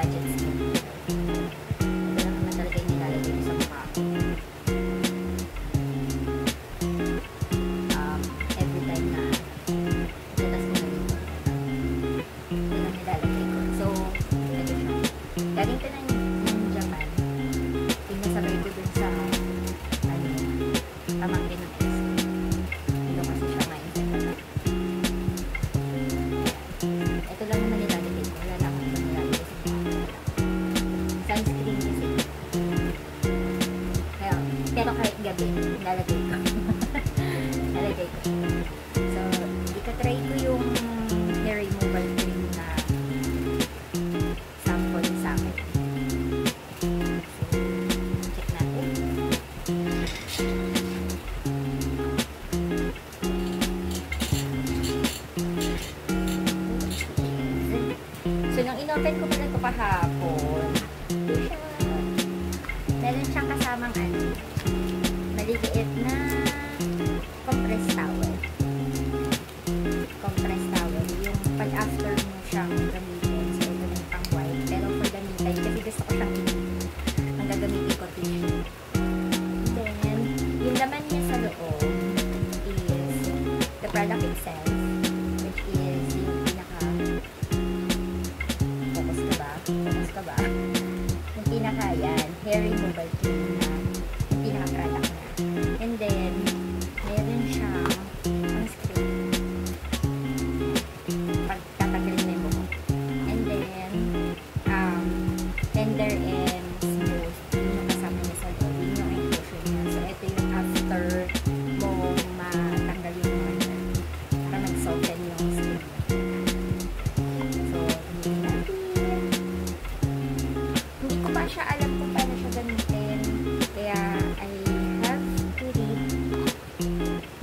budget skincare. Ito lang naman talaga yung nilalagay ko sa mukha ko. Every time na itatas mo na rin. Ito lang nilalagay ko. So, ito siya. Galing ito ng Japan. Pinasabay ko dun sa pamangkin ng ex. Ito kasi siya ma-infect. Ito lang naman nilalagay ko. Wala na akong ibang nilalagay sa mukha. Sunscreen kasi. Pero kahit gabi, nilalagay ko. Nilalagay ko. So, ika-try ko yung hair removal cream na sample sa akin. So, check natin. So, nung inopen ko pala ito kahapon, ito siya. Meron siyang kasamang maliliit na compressed towel. Compressed towel. Yung pag-after mo siyang gamitin. So, ito na yung pang-white. Pero for the meantime, kasi gusto ko siyang ang gagamitin ko tissue. Then, yung laman niya sa loob is the product itself, which is yung focus ka ba? Yung pinaka yan, hair removal cream na yung pinaka-product niya. And then, meron siyang sunscreen. Pagtatagalin mo yung buhok. And then, tender and smooth. Yun yung kasama niya sa loob. Yun yung inclusion niya. So, ito yung after mo matanggal yung mga hair. Para mag-soften yung skin. So, hindi natin. Hindi ko pa siya alam kung paano siya gamitin. Kaya, I have to read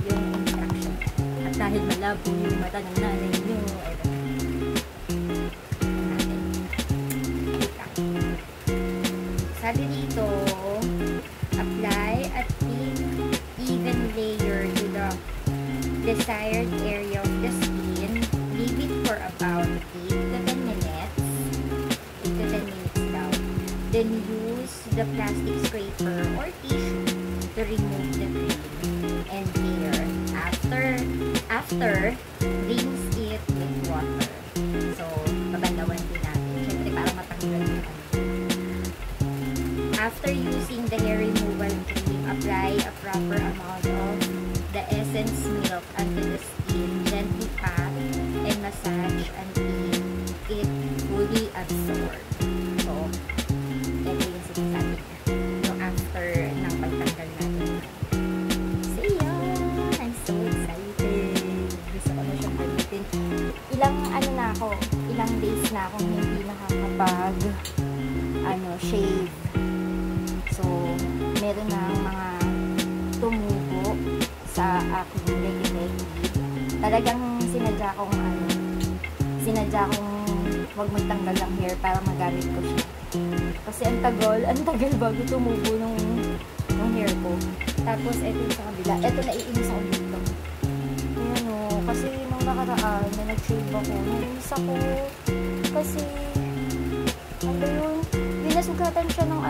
yung instruction. At dahil malabo yung mata ng nanay nyo, sabi dito, apply a thick, even layer to the desired area of the skin. Leave it for about 8 to 10 minutes. 8 to 10 minutes daw. Then use the plastic scraper or tissue to remove the cream and hair. After, rinse it with water. So, babandawan din natin. Siyempre, para matanggal yung After using the hair removal cream, apply a proper amount of the essence milk onto the skin. Gently pat and massage until it fully absorbs. So, ito yung sinasabi niya. So, after ng pagtanggal natin. So, yun! I'm so excited! Gusto ko na siyang gamitin. Ilang days na akong hindi nakakapag shave. So, meron na mga tumubo sa aking leg-leg. Talagang sinadya kong huwag magtanggal ng hair para magamit ko siya. Kasi ang tagal bago tumubo nung hair ko. Tapos, eto yung sa kabila. Eto, naiinis ako dito. Ayan o. Kasi nung nakaraan, na nag-shave ako, naiinis ako. Kasi, ano yun? Binasugatan siya ng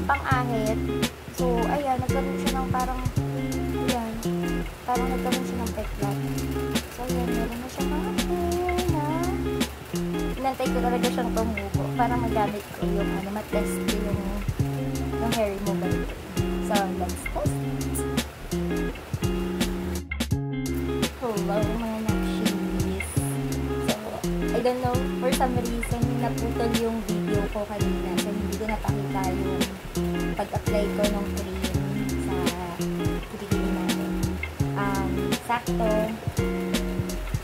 pang-ahit. So, ayan, nagkaroon siya ng parang nagkaroon siya ng peklat. So, ayan, meron na siya mga hair na inantay ko talaga siyang tumubo para magamit ko yung matest ko yung hair removal. So, let's test it. Hello, mga nakshis. So, I don't know, for some reason, naputol yung video ko kanina. So, hindi ko napakita yung pag-apply ko ng cream sa kilikili natin. Sakto,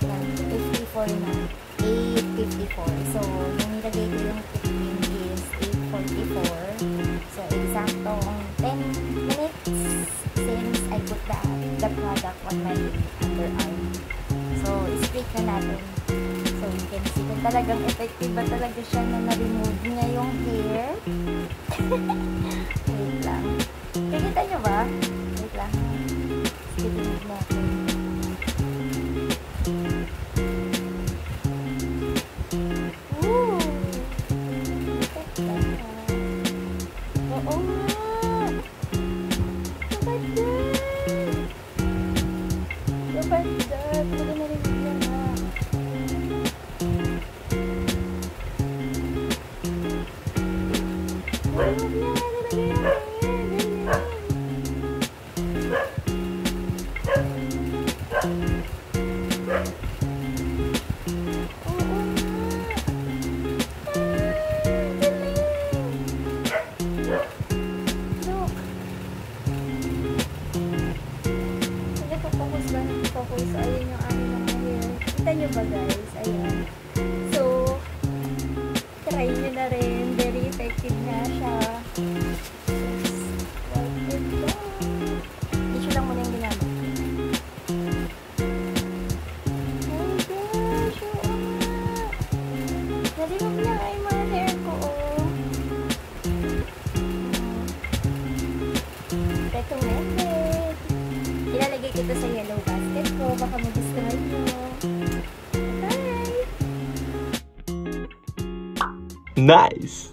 54 na. 8:54. So, yung nilagay ko yung cream is 8:44. So, exacto 10 minutes since I put the product on my underarm. So, split na natin. So, you can see kung talagang effective ba talaga siya na na-remove niya yung hair. Wait lang. Kikita nyo ba? Wait lang. Split natin. Woo! Huwag na nga talaga yan. Oo nga. Look. Sige, focus lang. Focus. Ayun yung aming mga hair. Kita nyo ba guys? Ayan. So, try nyo na rin. Very effective na siya. Tissue lang muna yung ginamit. Oh my gosh! Oo nga. Nalinog na nga yung mga hair ko. Recommended. Ilalagay ko ito sa yellow basket ko. Baka magustuhan nyo. Bye! Nice!